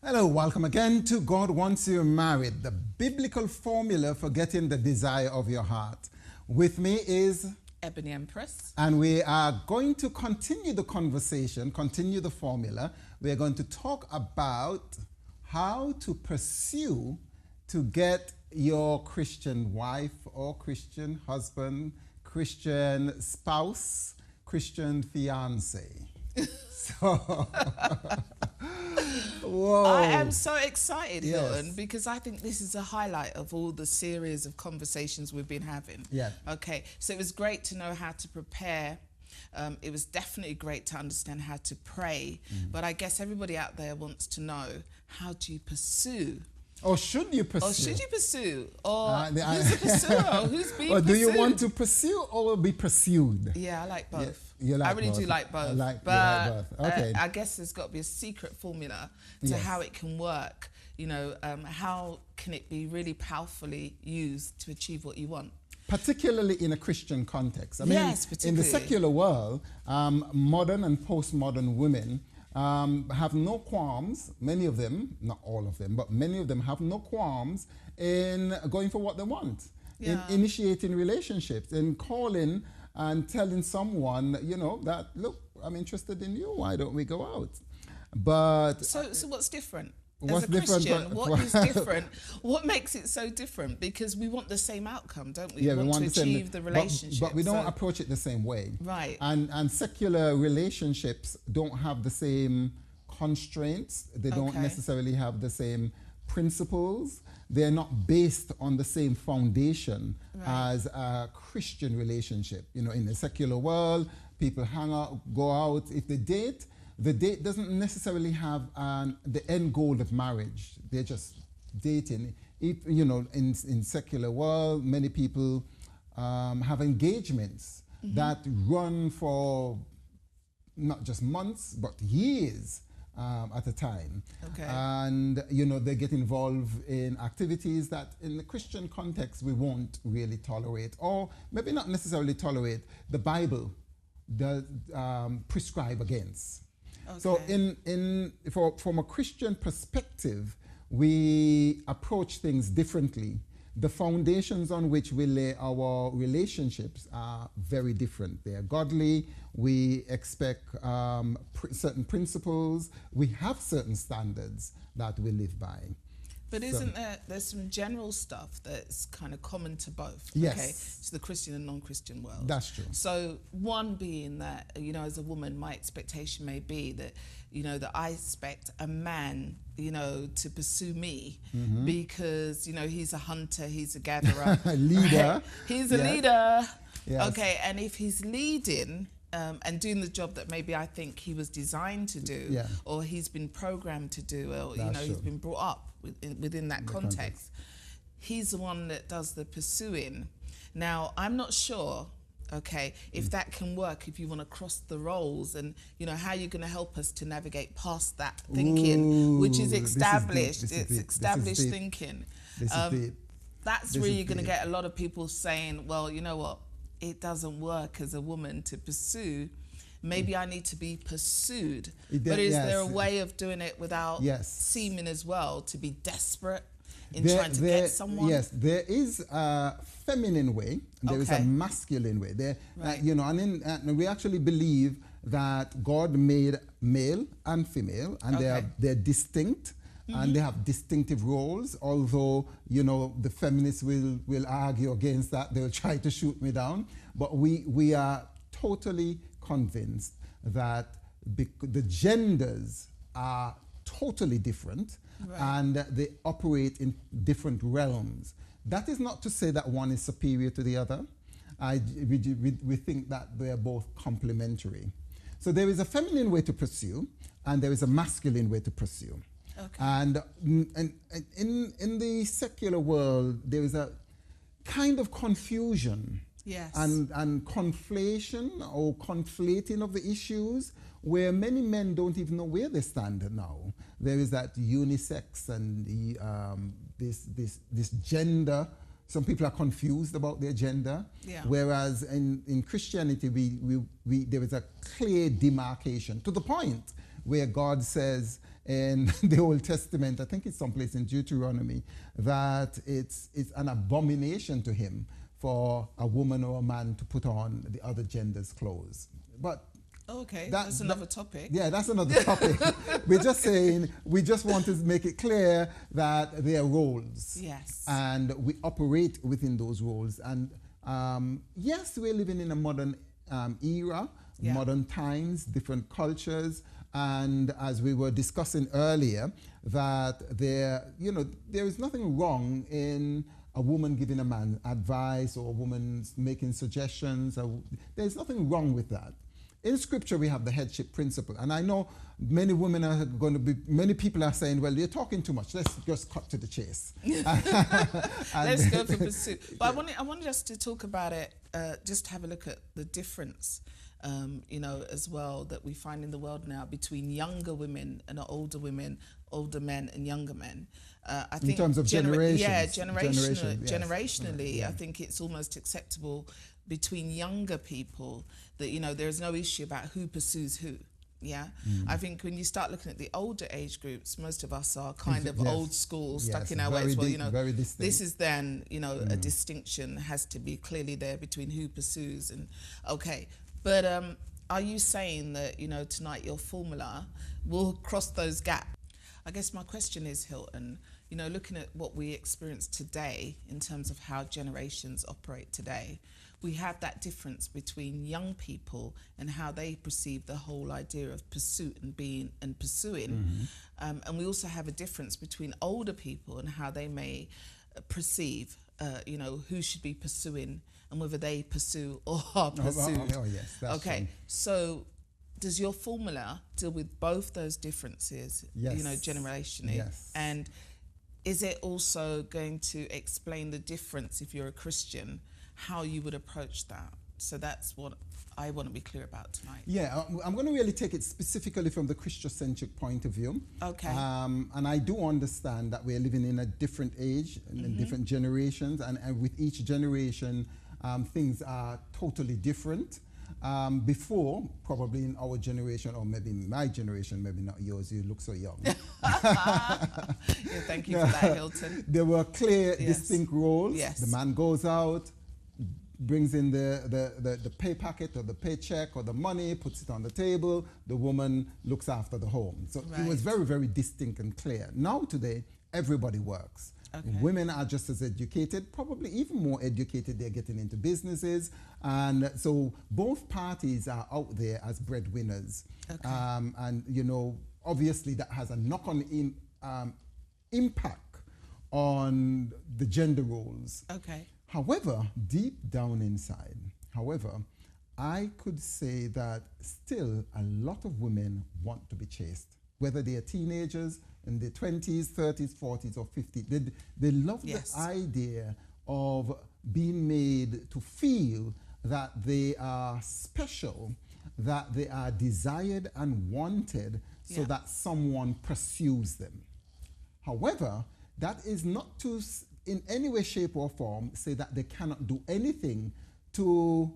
Hello, welcome again to God Wants You Married, the biblical formula for getting the desire of your heart. With me is Ebony Empress. And we are going to continue the conversation, continue the formula. We are going to talk about how to pursue to get your Christian wife or Christian husband, Christian spouse, Christian fiance. So, whoa. I am so excited, Yes. Hilton, because I think this is a highlight of all the series of conversations we've been having. Yeah. Okay, so it was great to know how to prepare. It was definitely great to understand how to pray. But I guess everybody out there wants to know, how do you pursue? Or should you pursue? Or should you pursue? Or the- who's the pursuer? Who's being Or pursued? do you want to pursue or be pursued? Yeah, I like both. you like I really both. do like both. You like but both. Okay. I guess there's got to be a secret formula to Yes. how it can work. You know, how can it be really powerfully used to achieve what you want? Particularly in a Christian context. I mean, Yes, in particularly. the secular world, modern and postmodern women have no qualms, many of them, not all of them, but many of them have no qualms in going for what they want, in Yeah. initiating relationships, in calling and telling someone, you know, that, look, I'm interested in you, why don't we go out? But So what's different? What's As a different Christian, for- what is different? What makes it so different? Because we want the same outcome, don't we? yeah, we want to the same- achieve the relationship. but we don't so- approach it the same way. Right. And secular relationships don't have the same constraints. They don't Okay. necessarily have the same principles. They're not based on the same foundation Right. as a Christian relationship. You know, in the secular world, people hang out, go out. If they date, the date doesn't necessarily have the end goal of marriage. They're just dating. If, you know, in secular world, many people have engagements that run for not just months, but years at a time. Okay. And, you know, they get involved in activities that in the Christian context we won't really tolerate, or maybe not necessarily tolerate, the Bible does prescribe against. So from a Christian perspective, we approach things differently. The foundations on which we lay our relationships are very different. They are godly. We expect certain principles. We have certain standards that we live by. But there's some general stuff that's kind of common to both, Yes. okay, to the Christian and non-Christian world. That's true. So one being that, you know, as a woman, my expectation may be that, you know, that I expect a man, you know, to pursue me because, you know, he's a hunter, he's a gatherer. A leader. right? He's a Yes. leader. Yes. Okay, and if he's leading and doing the job that maybe I think he was designed to do, Yeah. or he's been programmed to do, or, you That's know, he's true. been brought up within that context. He's the one that does the pursuing. Now, I'm not sure, okay, if that can work, if you want to cross the roles, and, you know, how you're going to help us to navigate past that thinking, which is Ooh, this is deep, established. this is It's deep, this is established deep. thinking. This is deep. That's This where is you're going to deep. get a lot of people saying, well, you know what, it doesn't work as a woman to pursue. Maybe I need to be pursued. But is there a yes. way of doing it without Yes. seeming as well to be desperate in There- trying to there- get someone? Yes, there is a feminine way, and there is a Okay. masculine way. There, Right. you know, and we actually believe that God made male and female, and Okay. they're distinct. And they have distinctive roles, although, you know, the feminists will argue against that. They'll try to shoot me down. But we are totally convinced that the genders are totally different, Right. and they operate in different realms. That is not to say that one is superior to the other. We think that they are both complementary. So there is a feminine way to pursue, and there is a masculine way to pursue. Okay. And in the secular world, there is a kind of confusion Yes. and conflation or conflating of the issues, where many men don't even know where they stand now. There is that unisex and this gender. Some people are confused about their gender, Yeah. whereas in Christianity there is a clear demarcation, to the point where God says, in the Old Testament, I think it's someplace in Deuteronomy, that it's an abomination to him for a woman or a man to put on the other gender's clothes. But okay, that's another topic. Yeah, that's another topic. We're just saying, we just want to make it clear that there are roles. Yes. And we operate within those roles. And yes, we're living in a modern era, modern times, different cultures. And as we were discussing earlier, that there is nothing wrong in a woman giving a man advice or a woman making suggestions. There's nothing wrong with that. In Scripture, we have the headship principle. And I know many people are saying, well, you're talking too much. Let's just cut to the chase. Let's go for pursuit. But I wanted us to talk about it, just have a look at the difference, as well, that we find in the world now between younger women and older women, older men and younger men. I think in terms of generations. Yeah, generationally, I think it's almost acceptable between younger people that, there's no issue about who pursues who. Yeah. I think when you start looking at the older age groups, most of us are kind of old school, stuck in our ways. Well, this is then, a distinction has to be clearly there between who pursues and, okay. But are you saying that, tonight your formula will cross those gaps? I guess my question is, Hilton, looking at what we experience today in terms of how generations operate today, we have that difference between young people and how they perceive the whole idea of pursuit and being and pursuing. And we also have a difference between older people and how they may perceive, who should be pursuing and whether they pursue or are pursued. Oh, yes, that's okay, true. So does your formula deal with both those differences, yes. Generationally? Yes. And is it also going to explain the difference, if you're a Christian, how you would approach that? So that's what I want to be clear about tonight. Yeah, I'm going to really take it specifically from the Christocentric point of view. Okay. And I do understand that we're living in a different age and in different generations, and with each generation, things are totally different. Before, probably in our generation, or maybe my generation, maybe not yours, you look so young. Thank you for that, Hilton. There were clear, distinct roles. Yes. The man goes out, brings in the pay packet or the paycheck or the money, puts it on the table. The woman looks after the home. So it was very, very distinct and clear. Now today, everybody works. Okay. Women are just as educated, probably even more educated. They're getting into businesses. And so both parties are out there as breadwinners. Okay. And, obviously that has a knock-on impact on the gender roles. Okay. However, deep down inside, I could say that still a lot of women want to be chased, whether they are teenagers in their 20s, 30s, 40s, or 50s. They love the idea of being made to feel that they are special, that they are desired and wanted, so that someone pursues them. However, that is not to, in any way, shape, or form, say that they cannot do anything to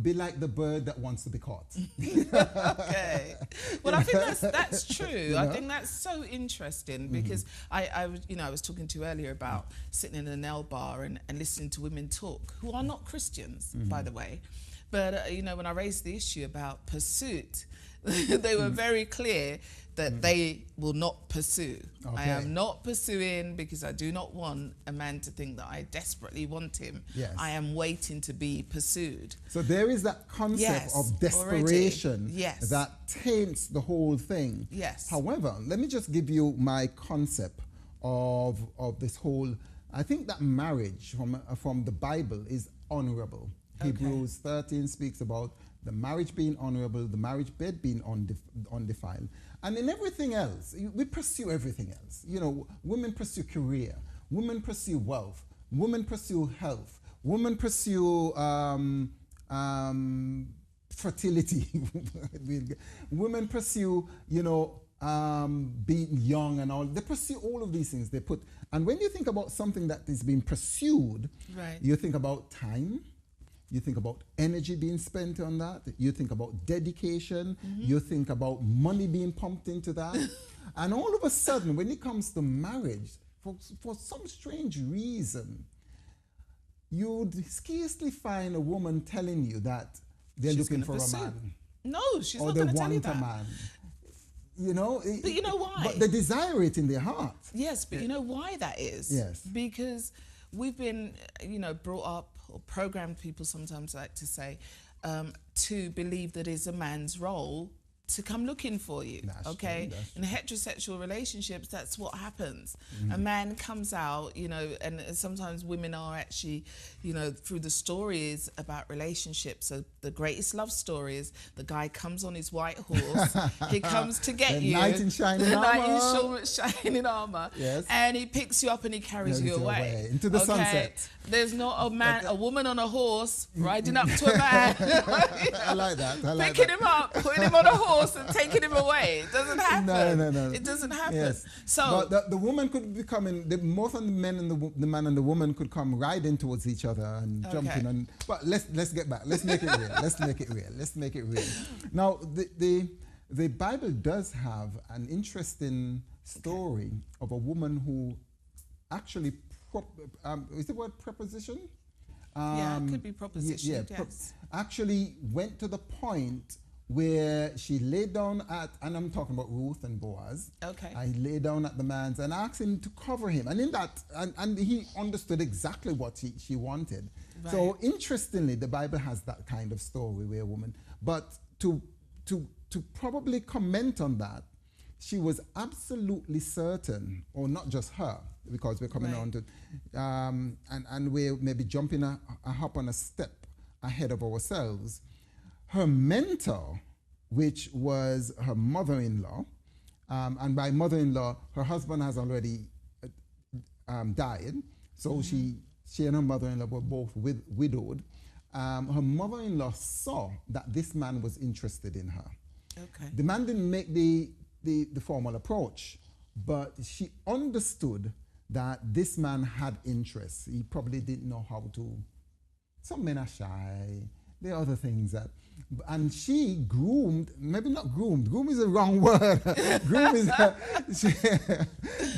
be like the bird that wants to be caught. Okay. Well, I think that's true. I think that's so interesting because I was talking to you earlier about sitting in a nail bar and listening to women talk who are not Christians, by the way. But, when I raised the issue about pursuit, they were very clear that they will not pursue. Okay. I am not pursuing because I do not want a man to think that I desperately want him. Yes. I am waiting to be pursued. So there is that concept of desperation that taints the whole thing. Yes. However, let me just give you my concept of this whole, I think that marriage from the Bible is honorable. Okay. Hebrews 13 speaks about the marriage being honorable, the marriage bed being undefiled. And in everything else, we pursue everything else. Women pursue career, women pursue wealth, women pursue health, women pursue fertility. Women pursue, being young and all. They pursue all of these things. And when you think about something that is being pursued, you think about time. You think about energy being spent on that. You think about dedication. You think about money being pumped into that. And all of a sudden, when it comes to marriage, for some strange reason, you'd scarcely find a woman telling you that they're She's looking gonna for pursue. a man. No, she's Or not they going to tell you want a that. man. You know? But you know why? But they desire it in their heart. Yes, but you know why that is? Yes. Because we've been, brought up or programmed, people sometimes like to say, to believe that it's a man's role to come looking for you. That's okay? true, that's In heterosexual relationships, that's what happens. A man comes out, and sometimes women are actually, through the stories about relationships. So the greatest love story is the guy comes on his white horse, he comes to get The you. knight in shining the knight armor. in shining armor. Yes. And he picks you up and he carries you away. Into the sunset. There's not a woman on a horse riding up to a man. I like that. I like Picking that. him up, putting him on a horse and taking him away. It doesn't happen. No. It doesn't happen. Yes. So but the woman could be coming, most of the men and the man and the woman could come riding towards each other and jumping. Okay. But let's get back. Let's make it real. Let's make it real. Now, the Bible does have an interesting story of a woman who actually, is the word preposition? it could be proposition. Yes. Actually went to the point where she lay down at, and I'm talking about Ruth and Boaz. Okay. I lay down at the man's and asked him to cover him. And in that, and he understood exactly what she wanted. Right. So interestingly, the Bible has that kind of story where a woman, but to probably comment on that, she was absolutely certain, or not just her, because we're coming Right. on to, and we're maybe jumping a hop on a step ahead of ourselves. Her mentor, which was her mother-in-law, and by mother-in-law, her husband has already died, so she and her mother-in-law were both widowed. Her mother-in-law saw that this man was interested in her. Okay. The man didn't make the formal approach, but she understood that this man had interests. He probably didn't know how to. Some men are shy. There are other things that, and she groomed, maybe not groomed. Groom is a wrong word.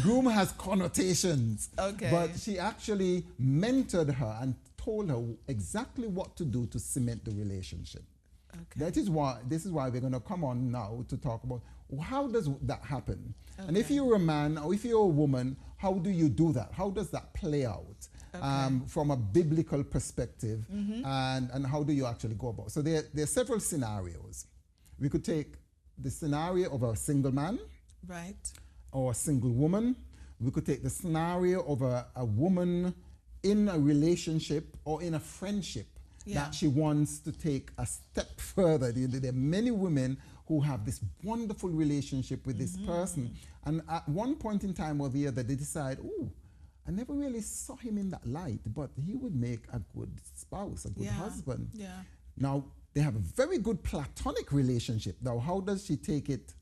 Groom has connotations. Okay. But she actually mentored her and told her exactly what to do to cement the relationship. Okay. This is why we're going to come on now to talk about how does that happen. Okay. And if you're a man or if you're a woman, how do you do that? How does that play out from a biblical perspective, and how do you actually go about it? So there are several scenarios. We could take the scenario of a single man, Right. or a single woman. We could take the scenario of a woman in a relationship or in a friendship that she wants to take a step further. There are many women who have this wonderful relationship with this person, and at one point in time or the other, they decide, oh, I never really saw him in that light, but he would make a good spouse, a good husband. Yeah. Now, they have a very good platonic relationship. Now, how does she take it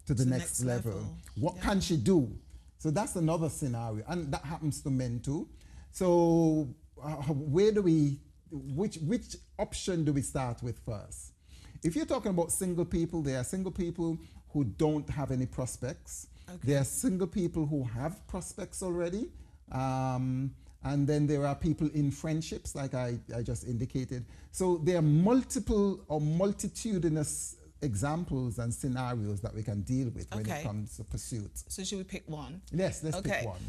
to the next level? What can she do? So that's another scenario, and that happens to men too. So which option do we start with first? If you're talking about single people, there are single people who don't have any prospects. Okay. There are single people who have prospects already. And then there are people in friendships, like I just indicated. So there are multiple or multitudinous examples and scenarios that we can deal with when it comes to pursuits. So should we pick one? Yes, let's pick one.